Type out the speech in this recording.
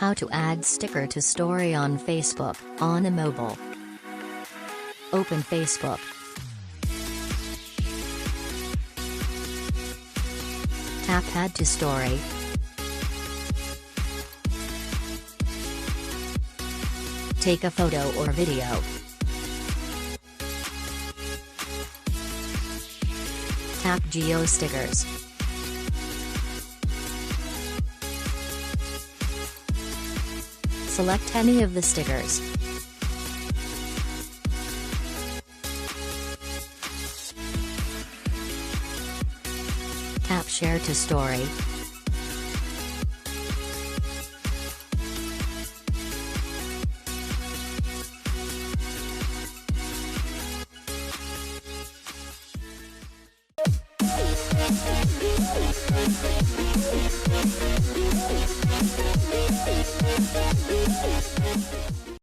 How to add sticker to story on Facebook, on a mobile. Open Facebook. Tap Add to Story. Take a photo or video. Tap Geo Stickers. Select any of the stickers. Tap Share to Story.